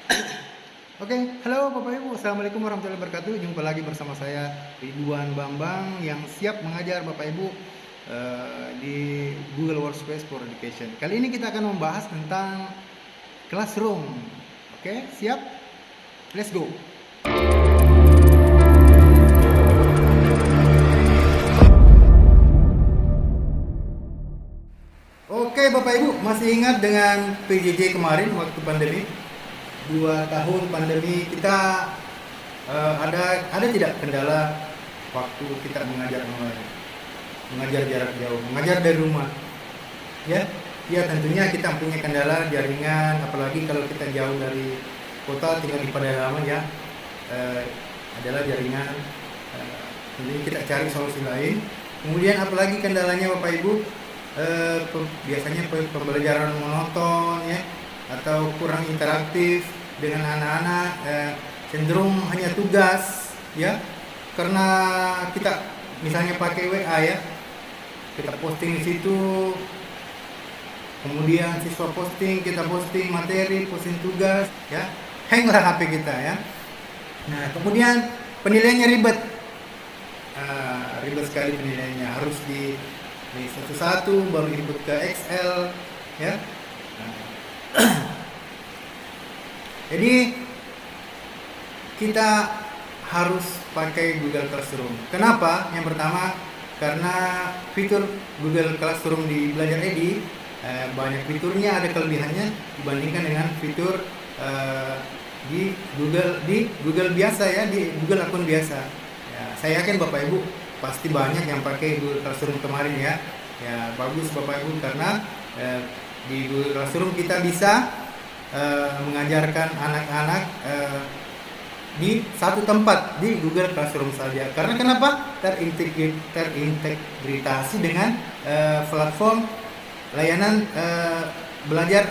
Oke, halo Bapak Ibu, Assalamualaikum warahmatullahi wabarakatuh. Jumpa lagi bersama saya Ridwan Bambang yang siap mengajar Bapak Ibu di Google Workspace for Education. Kali ini kita akan membahas tentang Classroom. Oke, siap? Let's go. Oke Bapak Ibu, masih ingat dengan PJJ kemarin waktu pandemi? 2 tahun pandemi kita ada tidak kendala waktu kita mengajar online, mengajar jarak jauh, mengajar dari rumah? Ya, ya tentunya kita punya kendala jaringan, apalagi kalau kita jauh dari kota tinggal di pedalaman ya, adalah jaringan. Jadi kita cari solusi lain. Kemudian apalagi kendalanya Bapak Ibu, biasanya pembelajaran monoton ya, atau kurang interaktif dengan anak-anak, cenderung hanya tugas ya, karena kita misalnya pakai WA ya, kita posting di situ, kemudian siswa posting, kita posting materi, posting tugas ya, hang lah HP kita ya. Nah kemudian penilaiannya ribet, ribet sekali penilaiannya, harus di satu-satu baru input ke Excel ya. Jadi kita harus pakai Google Classroom. Kenapa? Yang pertama karena fitur Google Classroom di Belajar Edi banyak fiturnya, ada kelebihannya dibandingkan dengan fitur di Google biasa ya, di Google akun biasa. Ya, saya yakin Bapak Ibu pasti banyak yang pakai Google Classroom kemarin ya. Ya bagus Bapak Ibu, karena di Google Classroom kita bisa mengajarkan anak-anak di satu tempat di Google Classroom saja. Karena kenapa? Terintegrasi dengan platform layanan belajar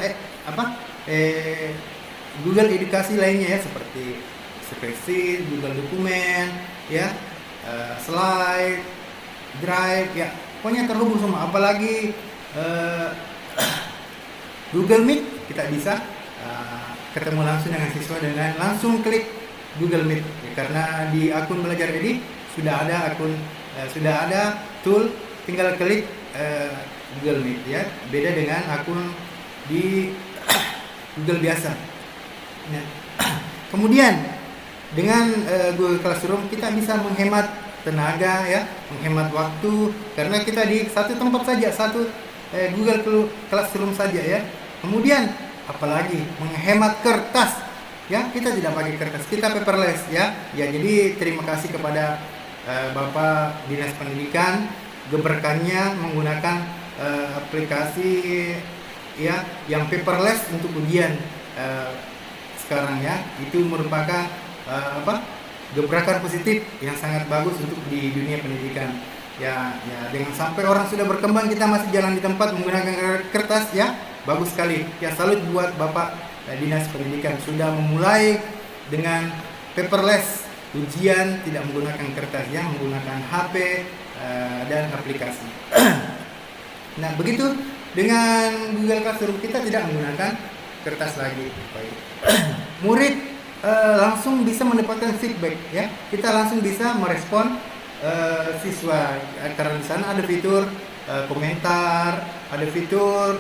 Google edukasi lainnya ya, seperti Spreadsheet, Google Dokumen, ya, Slide, Drive, ya, pokoknya terhubung semua. Apalagi Google Meet, kita bisa ketemu langsung dengan siswa dengan langsung klik Google Meet ya, karena di akun Belajar Edi sudah ada sudah ada tool, tinggal klik Google Meet ya, beda dengan akun di Google biasa. Nah, kemudian dengan Google Classroom kita bisa menghemat tenaga ya, menghemat waktu, karena kita di satu tempat saja, satu Google Classroom saja ya. Kemudian apalagi menghemat kertas ya, kita tidak pakai kertas, kita paperless ya. Ya jadi terima kasih kepada Bapak Dinas Pendidikan, gebrakannya menggunakan aplikasi ya yang paperless untuk ujian sekarang ya. Itu merupakan gebrakan positif yang sangat bagus untuk di dunia pendidikan ya. Ya dengan sampai orang sudah berkembang kita masih jalan di tempat menggunakan kertas ya, bagus sekali ya. Salut buat Bapak Dinas Pendidikan sudah memulai dengan paperless, ujian tidak menggunakan kertas ya, menggunakan HP dan aplikasi. Nah begitu dengan Google Classroom kita tidak menggunakan kertas lagi. Murid langsung bisa mendapatkan feedback ya, kita langsung bisa merespon siswa, karena di sana ada fitur komentar, ada fitur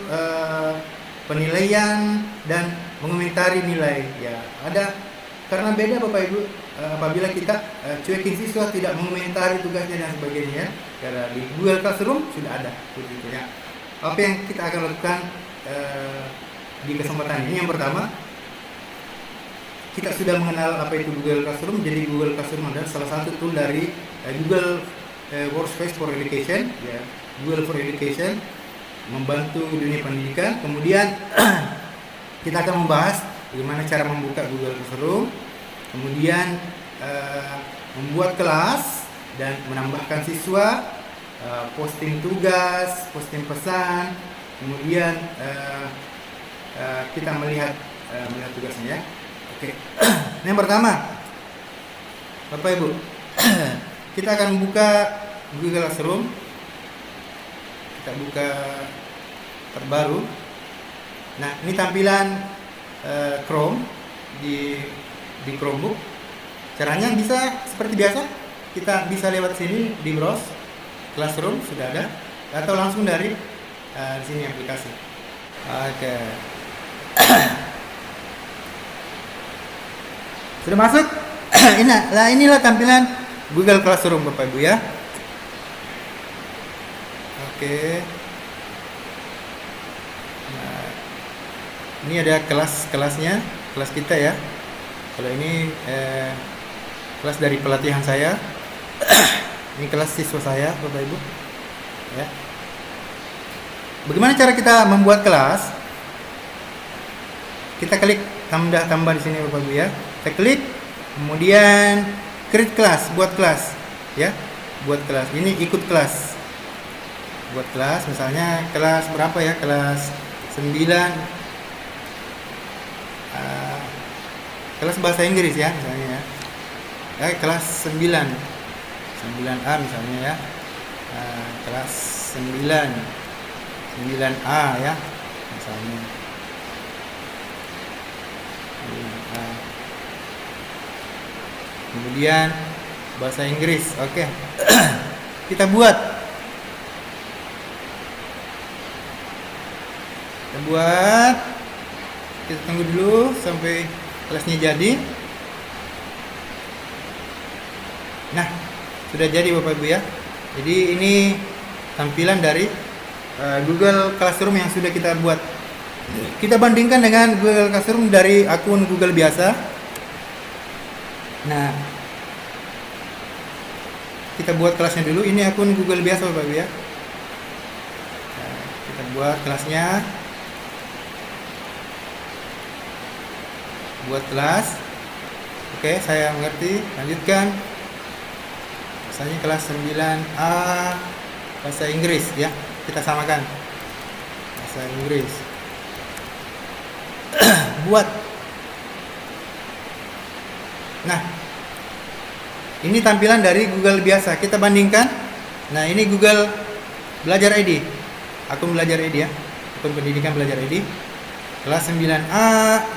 penilaian dan mengomentari nilai ya, ada. Karena beda Bapak Ibu apabila kita cuekin siswa, tidak mengomentari tugasnya dan sebagainya ya, karena di Google Classroom sudah ada begitu ya. Apa yang kita akan lakukan di kesempatan ini, yang pertama kita sudah mengenal apa itu Google Classroom. Jadi Google Classroom adalah salah satu tool dari Google Workspace for Education ya, Google for Education, membantu dunia pendidikan. Kemudian kita akan membahas bagaimana cara membuka Google Classroom, kemudian membuat kelas dan menambahkan siswa, posting tugas, posting pesan, kemudian kita melihat tugasnya ya. Oke. Yang pertama Bapak Ibu, kita akan buka Google Classroom. Kita buka terbaru. Nah, ini tampilan Chrome di Chromebook. Caranya bisa seperti biasa, kita bisa lewat sini di browse Classroom sudah ada, atau langsung dari di sini aplikasi. Oke. Sudah masuk? Inilah tampilan Google Classroom Bapak Ibu ya. Oke. Nah, ini ada kelas-kelasnya, kelas kita ya. Kalau ini kelas dari pelatihan saya. Ini kelas siswa saya, Bapak Ibu. Ya. Bagaimana cara kita membuat kelas? Kita klik tambah di sini Bapak Ibu ya. Kita klik, kemudian create class, buat kelas, ya. Buat kelas. Ini ikut kelas. Buat kelas, misalnya kelas berapa ya? Kelas 9. Kelas bahasa Inggris ya, misalnya ya. Kelas 9A misalnya ya. Kelas 9A ya, misalnya 9A. Kemudian bahasa Inggris, oke. Kita buat, kita tunggu dulu sampai kelasnya jadi. Nah, sudah jadi Bapak Ibu ya. Jadi ini tampilan dari Google Classroom yang sudah kita buat. Kita bandingkan dengan Google Classroom dari akun Google biasa. Nah, kita buat kelasnya dulu. Ini akun Google biasa Bapak Ibu ya. Nah, kita buat kelasnya. Buat kelas. Oke, saya mengerti. Lanjutkan. Misalnya kelas 9A bahasa Inggris ya. Kita samakan. Bahasa Inggris. Buat. Nah, ini tampilan dari Google biasa. Kita bandingkan. Nah, ini Google Belajar ID. Akun Belajar ID ya. Akun pendidikan Belajar ID. Kelas 9A.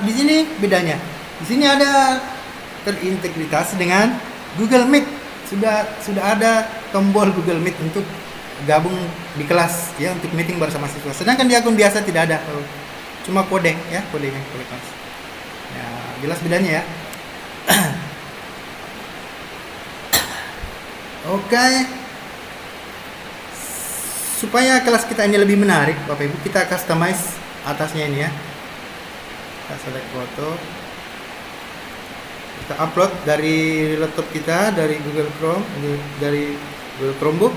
Di sini bedanya. Di sini ada terintegrasi dengan Google Meet. Sudah ada tombol Google Meet untuk gabung di kelas ya, untuk meeting bersama siswa. Sedangkan di akun biasa tidak ada. Cuma kode ya, kode kelas. Ya, jelas bedanya ya. Oke. Supaya kelas kita ini lebih menarik, Bapak Ibu, kita customize atasnya ini ya. Kita select foto. Kita upload dari laptop kita, dari Google Chrome, dari Google Chromebook.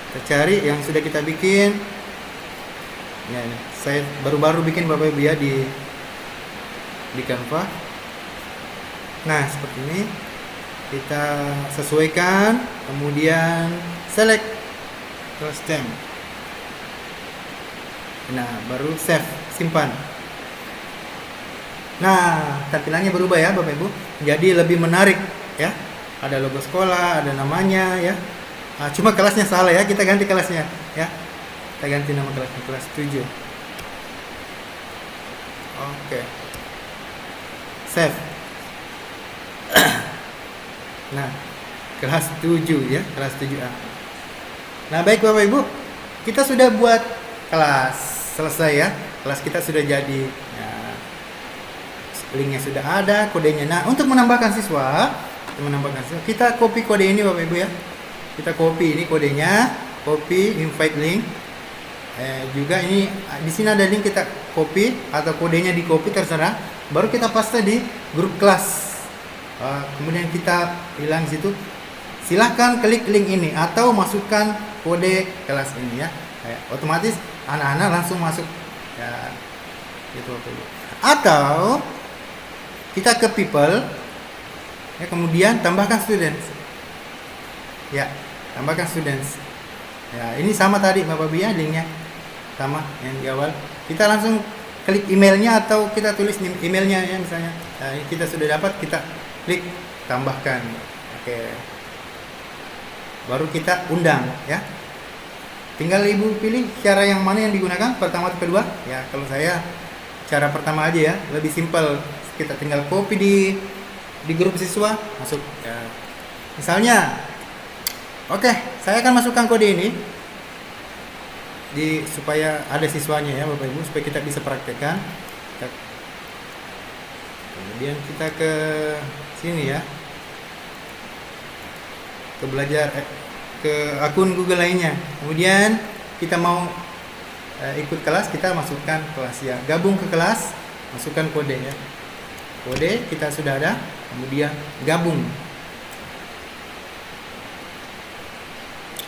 Kita cari yang sudah kita bikin. Ya, ini. Saya baru-baru bikin Bapak Ibu ya di Canva. Nah, seperti ini. Kita sesuaikan, kemudian select custom. Nah, baru save, simpan. Nah, tampilannya berubah ya Bapak Ibu. Jadi lebih menarik ya. Ada logo sekolah, ada namanya ya. Nah, cuma kelasnya salah ya. Kita ganti kelasnya ya. Kita ganti nama kelasnya, kelas 7. Oke. Save. Nah, kelas 7 ya, kelas 7A. Nah, baik Bapak Ibu, kita sudah buat kelas selesai ya. Kelas kita sudah jadi. Ya, linknya sudah ada, kodenya. Nah, untuk menambahkan siswa, kita copy kode ini Bapak Ibu ya. Kita copy ini kodenya, copy invite link. Juga ini di sini ada link, kita copy atau kodenya di copy terserah. Baru kita paste di grup kelas. Kemudian kita bilang di situ, silahkan klik link ini atau masukkan kode kelas ini ya. Otomatis anak-anak langsung masuk ya, gitu Bapak Ibu. Atau kita ke people ya, kemudian tambahkan students ya, tambahkan students ya. Ini sama tadi Bapak Ibu ya, linknya sama yang di awal. Kita langsung klik emailnya atau kita tulis emailnya ya, misalnya. Nah, kita sudah dapat, kita klik tambahkan. Oke, baru kita undang ya. Tinggal Ibu pilih cara yang mana yang digunakan, pertama atau kedua ya. Kalau saya cara pertama aja ya, lebih simpel. Kita tinggal copy di grup siswa, masuk ya. Misalnya, oke, saya akan masukkan kode ini supaya ada siswanya ya Bapak Ibu, supaya kita bisa praktekkan. Kemudian kita ke sini ya, ke belajar ke akun Google lainnya. Kemudian kita mau ikut kelas, kita masukkan kelas ya, gabung ke kelas, masukkan kode ya. Kode kita sudah ada, kemudian gabung.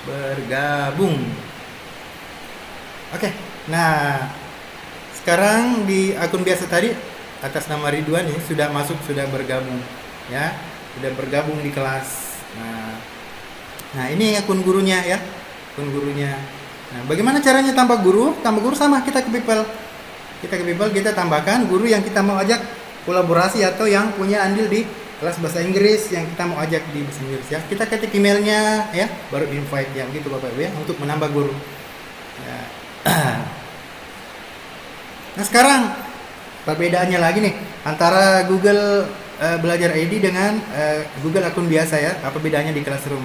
Bergabung. Oke, nah sekarang di akun biasa tadi atas nama Ridwan ini sudah masuk, sudah bergabung ya, sudah bergabung di kelas. Nah ini akun gurunya ya, akun gurunya. Nah bagaimana caranya tambah guru? Tambah guru sama, kita ke people, kita tambahkan guru yang kita mau ajak kolaborasi atau yang punya andil di kelas bahasa Inggris yang kita mau ajak di bahasa Inggris ya. Kita ketik emailnya ya, baru invite ya, begitu Bapak Ibu ya, untuk menambah guru ya. Nah sekarang perbedaannya lagi nih antara Google Belajar ID dengan Google akun biasa ya. Apa bedanya di Classroom?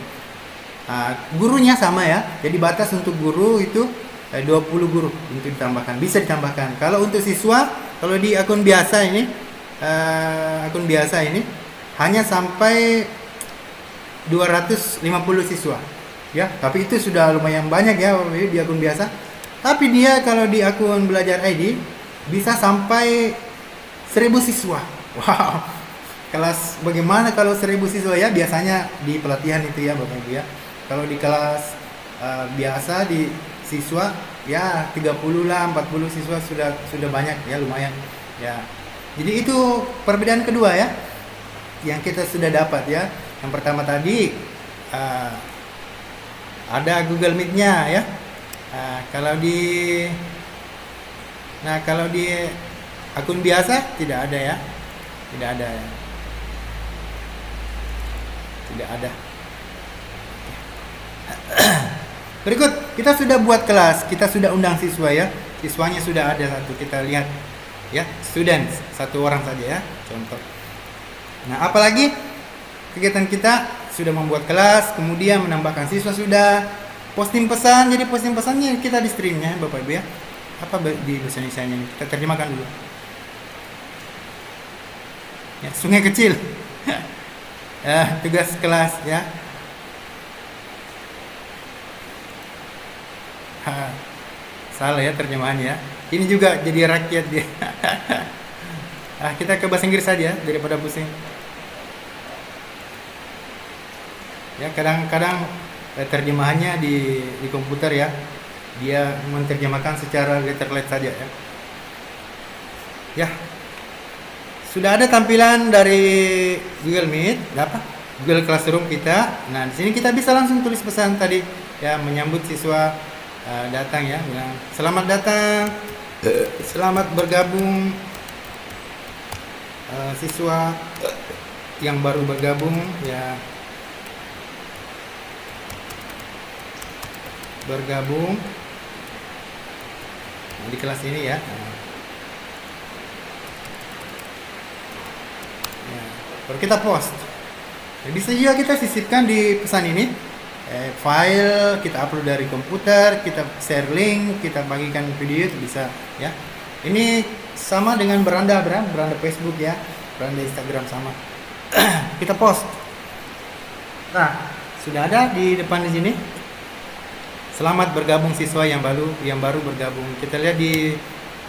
Gurunya sama ya. Jadi batas untuk guru itu 20 guru untuk ditambahkan, bisa ditambahkan. Kalau untuk siswa, kalau di akun biasa ini hanya sampai 250 siswa ya. Tapi itu sudah lumayan banyak ya di akun biasa. Tapi dia kalau di akun Belajar ID bisa sampai 1000 siswa. Wow. Kelas bagaimana kalau 1000 siswa ya? Biasanya di pelatihan itu ya Bapak Ibu ya. Kalau di kelas biasa di siswa ya 30 lah, 40 siswa sudah banyak ya, lumayan ya. Jadi itu perbedaan kedua ya yang kita sudah dapat ya. Yang pertama tadi ada Google Meet-nya ya. Kalau di akun biasa tidak ada ya. Tidak ada ya. Tidak ada. Berikut, kita sudah buat kelas, kita sudah undang siswa ya. Siswanya sudah ada satu, kita lihat ya, students, satu orang saja ya, contoh. Nah, apalagi kegiatan kita sudah membuat kelas, kemudian menambahkan siswa, sudah posting pesan. Jadi posting pesannya kita di streamnya Bapak Ibu ya. Apa di bahasa Indonesia-nya ini? Kita terjemahkan dulu. Ya, sungai kecil. Tugas kelas ya. Salah ya terjemahannya ya. Ini juga jadi rakyat dia. Kita ke bahasa Inggris saja daripada pusing. Ya, kadang-kadang terjemahannya di komputer ya. Dia menerjemahkan secara letterlet saja ya. Ya. Sudah ada tampilan dari Google Meet, apa? Google Classroom kita. Nah, di sini kita bisa langsung tulis pesan tadi ya, menyambut siswa datang ya, bilang selamat datang, selamat bergabung siswa yang baru bergabung ya, bergabung di kelas ini ya. Baru kita post. Bisa juga kita sisipkan di pesan ini. File kita upload dari komputer, kita share link, kita bagikan video, itu bisa ya. Ini sama dengan beranda Facebook ya, beranda Instagram sama. Kita post. Nah, sudah ada di depan di sini. Selamat bergabung siswa yang baru bergabung. Kita lihat di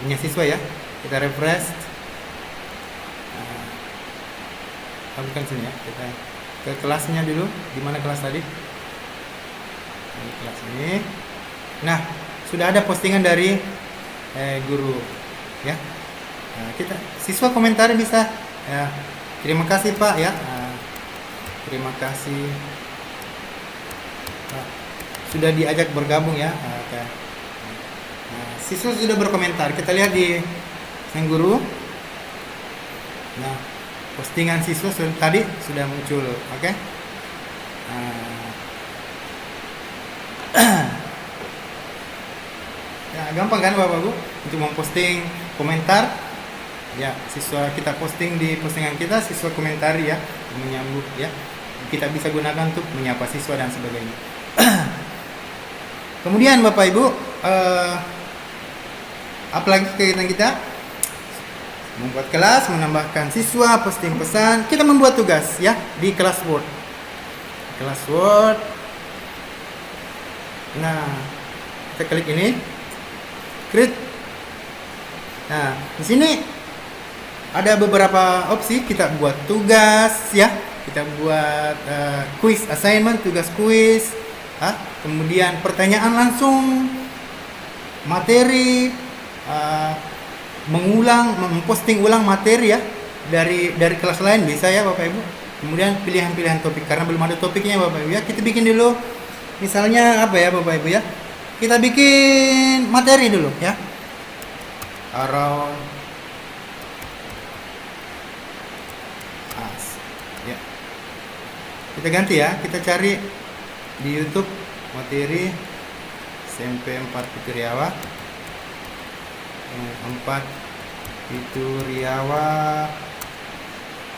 punya siswa ya. Kita refresh. Bukan sini ya. Kita ke kelasnya dulu. Di mana kelas tadi? Di kelas ini. Nah, sudah ada postingan dari guru ya. Kita siswa komentar bisa ya. Terima kasih Pak ya. Terima kasih. Sudah diajak bergabung ya. Siswa sudah berkomentar. Kita lihat di sang guru. Nah, postingan siswa tadi sudah muncul, oke? Ya, gampang kan Bapak Bu untuk memposting komentar Ya, siswa kita posting di postingan kita, siswa komentari ya, menyambut ya. Kita bisa gunakan untuk menyapa siswa dan sebagainya. Kemudian Bapak Ibu, apalagi kegiatan kita? Membuat kelas, menambahkan siswa, posting pesan, kita membuat tugas ya di kelas Word. Kelas Word. Nah, kita klik ini, create. Nah, di sini ada beberapa opsi. Kita buat tugas ya, kita buat quiz assignment, tugas quiz, kemudian pertanyaan langsung, materi, memposting ulang materi ya dari kelas lain bisa ya Bapak Ibu. Kemudian pilihan-pilihan topik, karena belum ada topiknya Bapak Ibu ya, kita bikin dulu misalnya apa ya Bapak Ibu ya, kita bikin materi dulu ya, around us ya. Kita ganti ya, kita cari di YouTube materi SMP 4 Pitu Riawa, 4 Pitu Riawa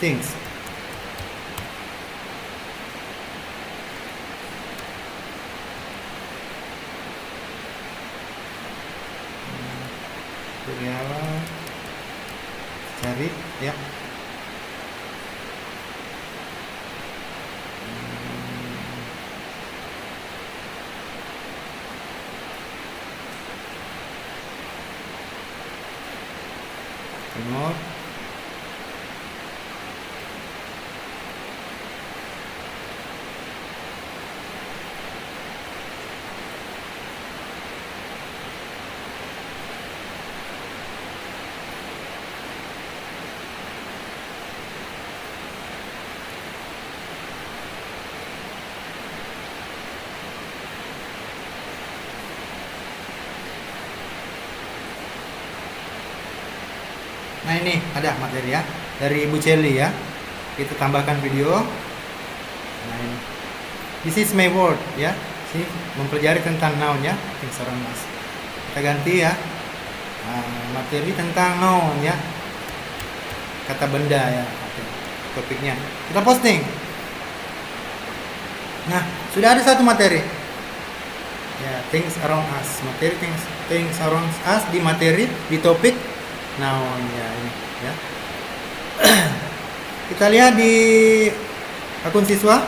things. Pitu Riawa, cari ya. Timur. Nah ini ada materi ya dari Ibu Celi ya. Kita tambahkan video. Nah ini, this is my word ya. Sini mempelajari tentang noun ya, things around us. Kita ganti ya, materi tentang noun ya, kata benda ya. Oke. Topiknya kita posting. Nah sudah ada satu materi ya, things around us. Materi things around us di materi, di topik noun ya ini ya. Kita lihat di akun siswa,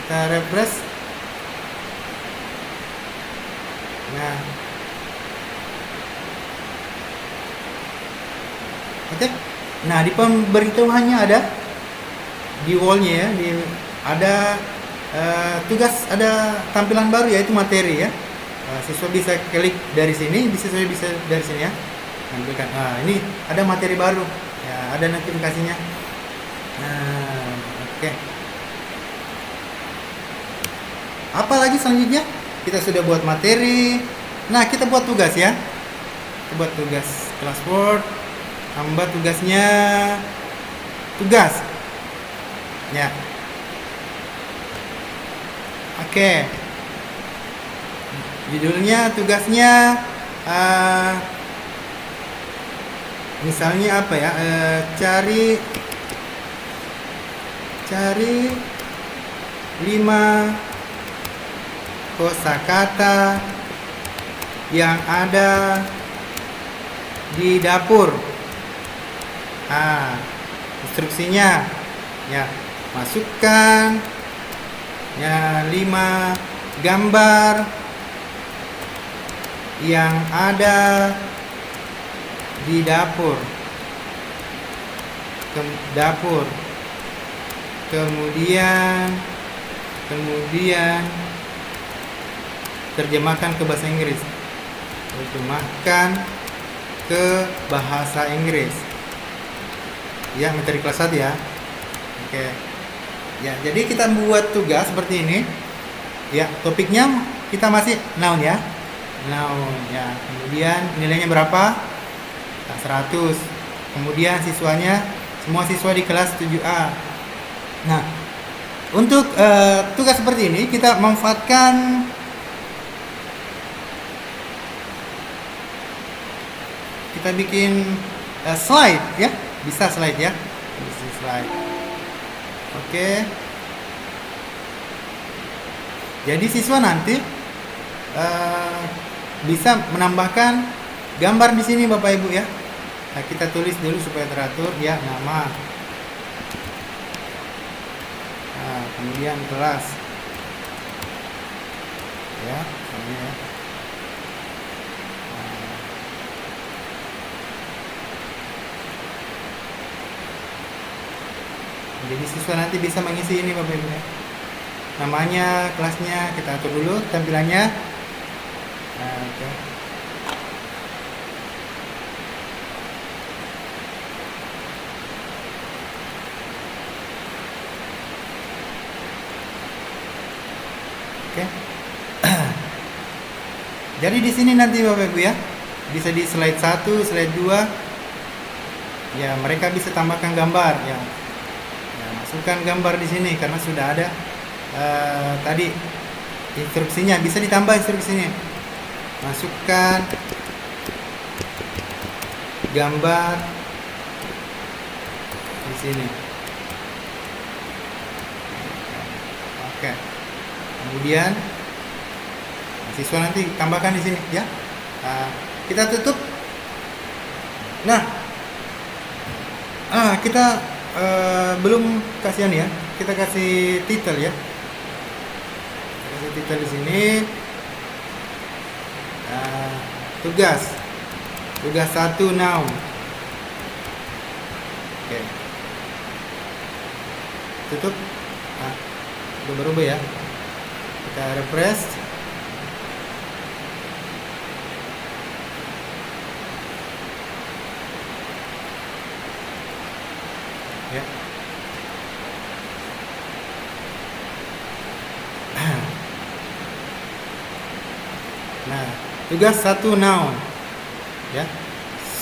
kita refresh. Nah, oke. Nah di pemberitahuannya ada di wallnya ya, ada tugas, ada tampilan baru yaitu materi ya. Siswa bisa klik dari sini, bisa dari sini ya. Nah ini ada materi baru ya, ada notifikasinya. Nah oke. Apa lagi selanjutnya? Kita sudah buat materi. Nah kita buat tugas ya, kita buat tugas kelas Word. Tambah tugasnya, tugas ya. Oke, judulnya tugasnya misalnya apa ya, cari 5 kosakata yang ada di dapur. Instruksinya ya, masukkan ya 5 gambar yang ada di dapur. Kemudian terjemahkan ke bahasa Inggris. Ya, materi kelas 1 ya. Oke. Ya, jadi kita buat tugas seperti ini. Ya, topiknya kita masih noun ya. Noun ya. Kemudian nilainya berapa? 100. Kemudian siswanya, semua siswa di kelas 7A. Nah, untuk tugas seperti ini kita manfaatkan kita bikin slide ya, bisa slide ya, bisa slide. Oke. Jadi siswa nanti bisa menambahkan gambar di sini Bapak Ibu ya. Nah, kita tulis dulu supaya teratur ya, nama. Nah, kemudian kelas. Ya, ini ya. Jadi siswa nanti bisa mengisi ini Bapak Ibu ya. Namanya, kelasnya kita atur dulu, tampilannya. Nah, oke. Oke. Jadi di sini nanti Bapak Ibu ya, bisa di slide 1, slide 2. Ya, mereka bisa tambahkan gambar ya. Ya, masukkan gambar di sini karena sudah ada tadi instruksinya, bisa ditambah instruksinya. Masukkan gambar di sini. Oke. Kemudian siswa nanti tambahkan di sini ya. Kita tutup. Nah, kita belum kasihan ya. Kita kasih titel ya. Titel di sini tugas 1 now. Oke, tutup. Udah berubah ya, kita refresh ya. Nah, tugas 1 now ya.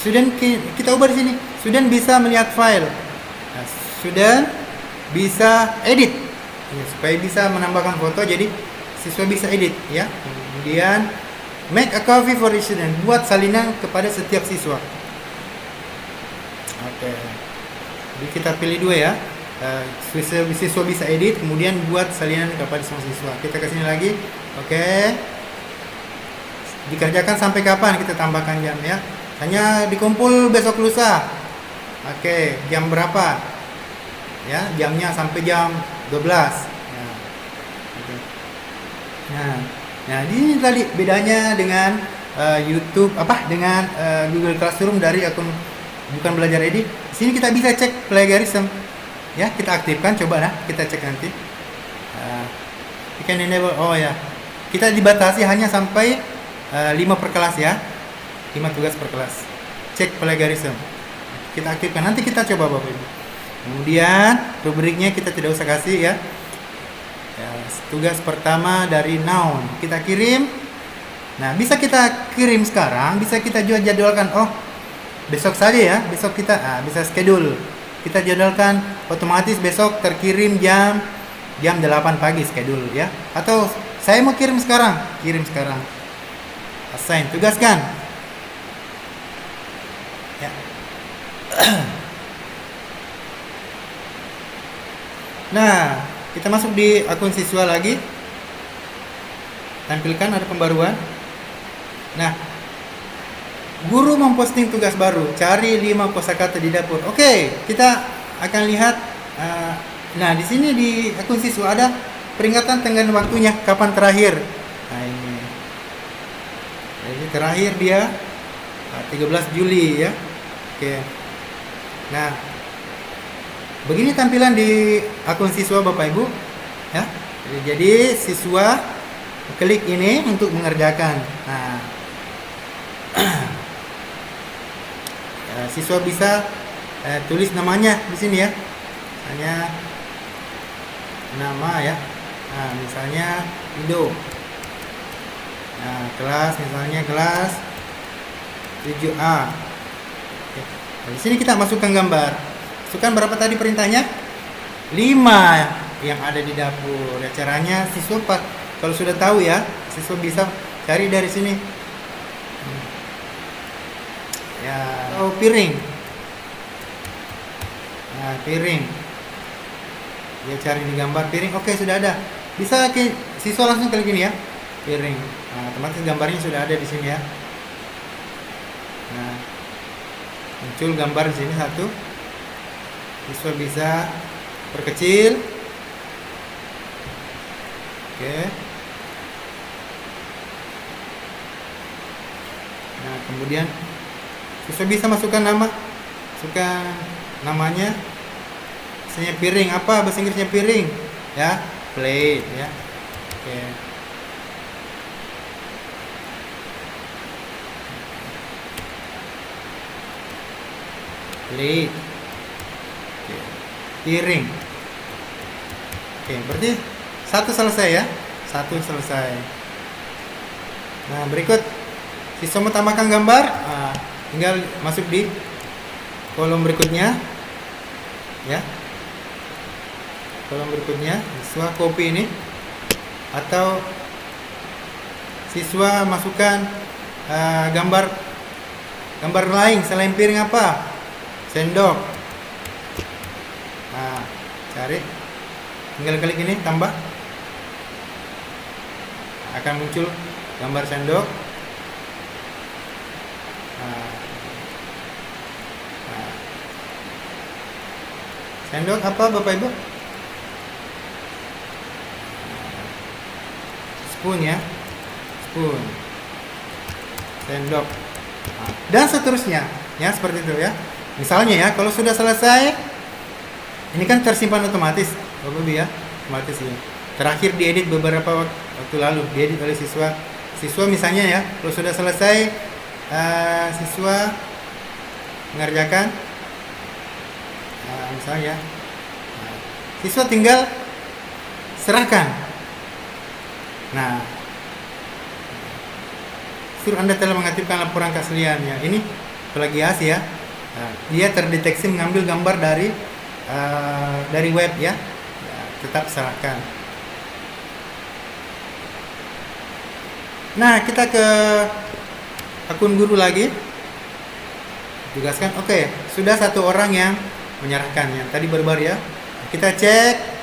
Student kita ubah di sini. Student bisa melihat file. Nah, student bisa edit ya, supaya bisa menambahkan foto. Jadi siswa bisa edit ya. Kemudian make a copy for the student, buat salinan kepada setiap siswa. Oke. Jadi kita pilih dua ya. Siswa bisa edit, kemudian buat salinan kepada semua siswa. Kita kesini lagi. Oke. Dikerjakan sampai kapan, kita tambahkan jam ya. Hanya dikumpul besok lusa. Oke, jam berapa? Ya, jamnya sampai jam 12. Nah, oke. Nah, ini tadi bedanya dengan YouTube dengan Google Classroom dari akun Bukan Belajar Edit. Di sini kita bisa cek plagiarism. Ya, kita aktifkan, coba nah, kita cek nanti. You can enable, oh ya. Kita dibatasi hanya sampai 5 per kelas ya, 5 tugas per kelas. Cek plagiarism, kita aktifkan, nanti kita coba Bapak Ibu. Kemudian rubriknya kita tidak usah kasih ya. Tugas pertama dari noun kita kirim. Nah, bisa kita kirim sekarang, bisa kita juga jadwalkan. Oh, besok saja ya, besok kita bisa schedule. Kita jadwalkan otomatis besok terkirim jam 8 pagi schedule ya. Atau saya mau kirim sekarang, kirim sekarang. Assign, tugaskan ya. Nah, kita masuk di akun siswa lagi, tampilkan ada pembaruan. Nah, guru memposting tugas baru, cari 5 kosakata di dapur. Oke, kita akan lihat. Nah, di sini di akun siswa ada peringatan tenggat waktunya, kapan terakhir. Nah, ini jadi terakhir dia 13 Juli ya. Oke. Nah, begini tampilan di akun siswa Bapak Ibu ya. Jadi siswa klik ini untuk mengerjakan. Nah, siswa bisa tulis namanya di sini ya. Misalnya nama ya. Nah, misalnya Indo. Nah, kelas misalnya kelas 7A. Oke. Nah, di sini kita masukkan gambar. Masukkan berapa tadi perintahnya? 5 yang ada di dapur. Ya, caranya siswa kalau sudah tahu ya, siswa bisa cari dari sini. Ya, piring. Nah, piring. Dia cari di gambar piring. Oke, sudah ada. Bisa siswa langsung klik ini ya. Piring. Nah, otomatis gambarnya sudah ada di sini ya. Nah, muncul gambar di sini satu. Siswa bisa perkecil. Oke. Nah, kemudian siswa bisa masukkan namanya. Misalnya piring, apa bahasa Inggrisnya piring? Ya, plate ya. Oke. Plate. Oke. Piring. Oke, berarti satu selesai ya. Satu selesai. Nah, berikut siswa mau tambahkan gambar, tinggal masuk di kolom berikutnya ya. Kolom berikutnya siswa copy ini, atau siswa masukkan gambar lain selain piring, apa? Sendok. Nah, cari, tinggal klik ini tambah, akan muncul gambar sendok. Sendok apa Bapak Ibu? Spoon ya, spoon, sendok, dan seterusnya ya, seperti itu ya. Misalnya ya, kalau sudah selesai, ini kan tersimpan otomatis Bapak Ibu ya, otomatis ya. Terakhir diedit beberapa waktu lalu, diedit oleh siswa misalnya ya. Kalau sudah selesai, siswa mengerjakan, misalnya siswa tinggal serahkan. Nah, suruh Anda telah mengaktifkan laporan keaslian ya. Ini plagiasi ya. Nah, dia terdeteksi mengambil gambar dari web ya. Tetap serahkan. Nah, kita ke akun guru lagi. Tugaskan. Oke, sudah satu orang yang menyerahkan yang tadi baru-baru ya. Kita cek.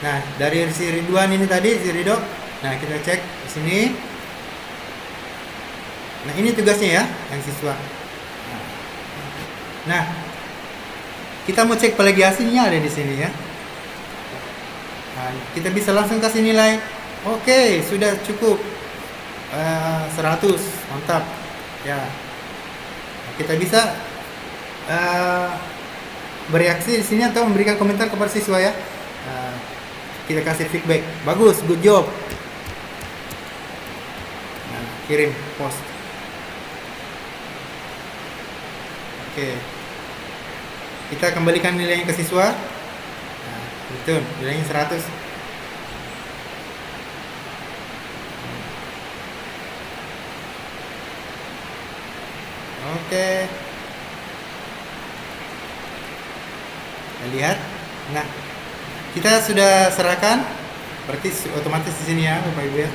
Nah, dari si Ridwan ini tadi, si Ridho. Nah, kita cek di sini. Nah, ini tugasnya ya, yang siswa. Nah, kita mau cek plagiasinya ada di sini ya. Nah, kita bisa langsung kasih nilai. Oke, sudah cukup. 100, mantap. Ya. Nah, kita bisa bereaksi di sini atau memberikan komentar kepada siswa ya. Kita kasih feedback, bagus, good job. Nah, kirim post. Oke, kita kembalikan nilainya ke siswa. Nah, betul, nilainya 100. Oke, kita lihat. Nah, kita sudah serahkan, berarti otomatis di sini ya Bapak Ibu ya.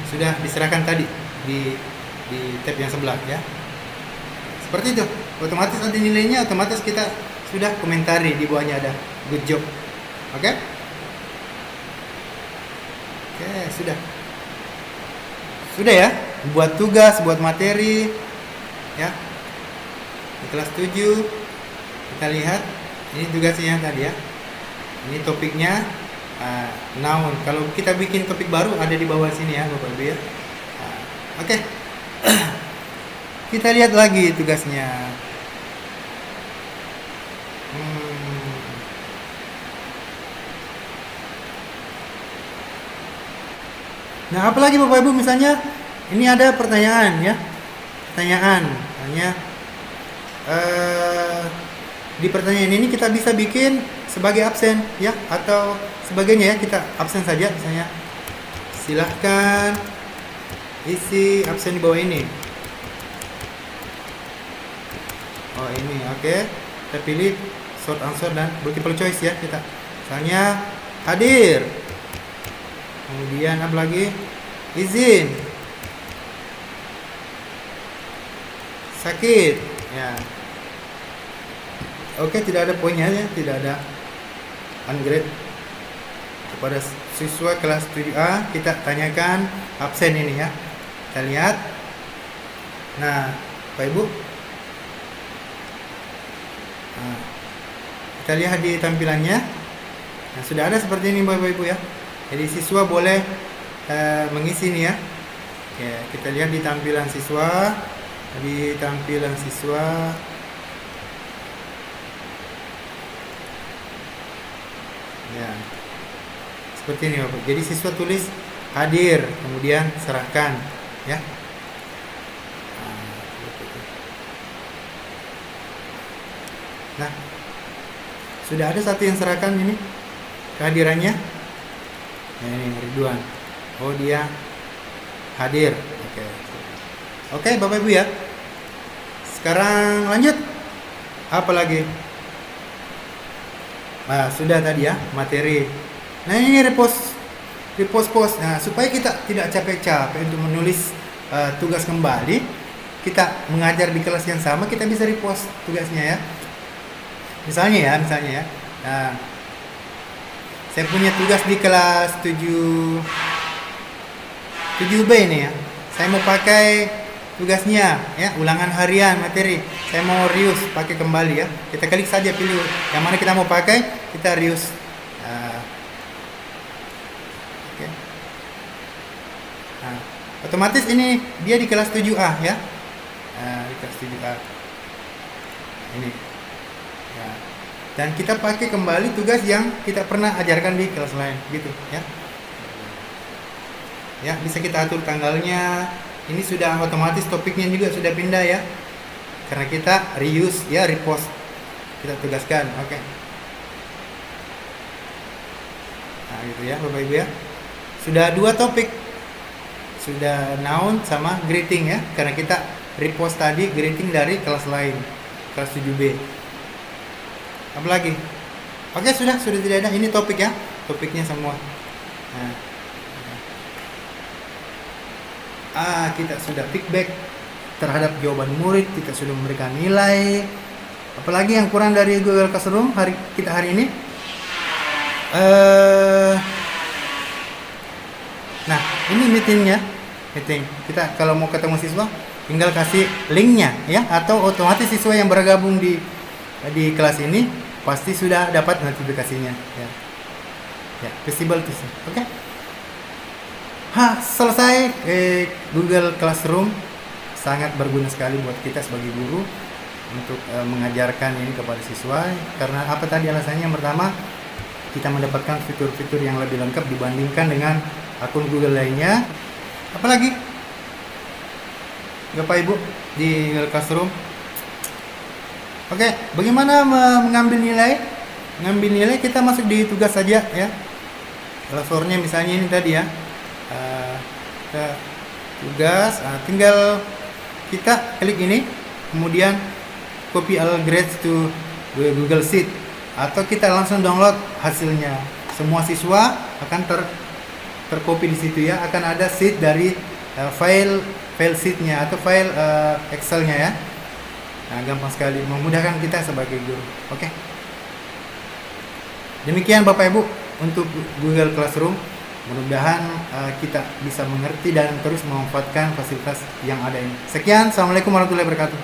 Sudah diserahkan tadi di tab yang sebelah ya. Seperti itu, otomatis nanti nilainya otomatis kita sudah komentari di bawahnya ada good job. Oke? Oke, sudah. Sudah ya, buat tugas, buat materi ya. Di kelas 7 kita lihat. Ini tugasnya tadi ya. Ini topiknya noun. Kalau kita bikin topik baru ada di bawah sini ya Bapak Ibu ya. Oke. Kita lihat lagi tugasnya. Nah, apalagi Bapak Ibu, misalnya ini ada pertanyaan ya. Tanya di pertanyaan ini kita bisa bikin sebagai absen ya, atau sebagainya ya. Kita absen saja, misalnya silahkan isi absen di bawah ini. Oh ini, oke. Kita pilih short answer dan multiple choice ya kita. Misalnya hadir, kemudian apa lagi, izin, sakit ya. Oke, tidak ada poinnya ya, tidak ada ungrade kepada siswa kelas 7A. Kita tanyakan absen ini ya. Kita lihat. Nah, Bapak Ibu, nah, kita lihat di tampilannya. Nah, sudah ada seperti ini Bapak Ibu ya. Jadi siswa boleh mengisi ini ya. Oke, kita lihat di tampilan siswa. Di tampilan siswa. Ya. Seperti ini Bapak. Jadi siswa tulis hadir, kemudian serahkan ya. Nah, sudah ada satu yang serahkan ini kehadirannya. Nah, ini Ridwan. Oh, dia hadir. Oke. Oke, Bapak Ibu ya. Sekarang lanjut. Apa lagi? Nah, sudah tadi ya, materi. Nah, ini repost post. Nah, supaya kita tidak capek-capek untuk menulis tugas kembali, kita mengajar di kelas yang sama, kita bisa repost tugasnya ya. Misalnya ya. Nah, saya punya tugas di kelas 7B ini ya. Saya mau pakai tugasnya ya, ulangan harian materi. Saya mau reuse pakai kembali ya. Kita klik saja, pilih yang mana kita mau pakai, kita reuse. Oke. Nah, otomatis ini dia di kelas 7A ya. Di kelas 7A. Ini. Ya. Dan kita pakai kembali tugas yang kita pernah ajarkan di kelas lain gitu ya. Ya, bisa kita atur tanggalnya. Ini sudah otomatis, topiknya juga sudah pindah ya. Karena kita reuse ya, repost. Kita tugaskan. Oke. Nah, gitu ya Bapak Ibu ya. Sudah 2 topik. Sudah noun sama greeting ya, karena kita repost tadi greeting dari kelas lain, kelas 7B. Apalagi? Oke, sudah tidak ada. Ini topik ya, topiknya semua. Nah, kita sudah feedback terhadap jawaban murid, kita sudah memberikan nilai. Apalagi yang kurang dari Google Classroom hari ini? Nah, ini meeting. Kita kalau mau ketemu siswa, tinggal kasih linknya ya, atau otomatis siswa yang bergabung di kelas ini pasti sudah dapat notifikasinya ya. Ya, visible tuh. Oke. Selesai. Google Classroom sangat berguna sekali buat kita sebagai guru untuk mengajarkan ini kepada siswa. Karena apa tadi alasannya? Yang pertama, kita mendapatkan fitur-fitur yang lebih lengkap dibandingkan dengan akun Google lainnya. Apalagi Bapak Ibu di Google Classroom. Oke, bagaimana mengambil nilai? Mengambil nilai kita masuk di tugas saja ya. Klasornya misalnya ini tadi ya. Tugas, tinggal kita klik ini, kemudian copy all grades to Google Sheet, atau kita langsung download hasilnya. Semua siswa akan tercopy di situ ya, akan ada sheet dari file sheetnya atau file Excelnya ya. Nah, gampang sekali, memudahkan kita sebagai guru. Oke. Demikian Bapak Ibu untuk Google Classroom. Mudah-mudahan kita bisa mengerti dan terus memanfaatkan fasilitas yang ada ini. Sekian, Assalamualaikum warahmatullahi wabarakatuh.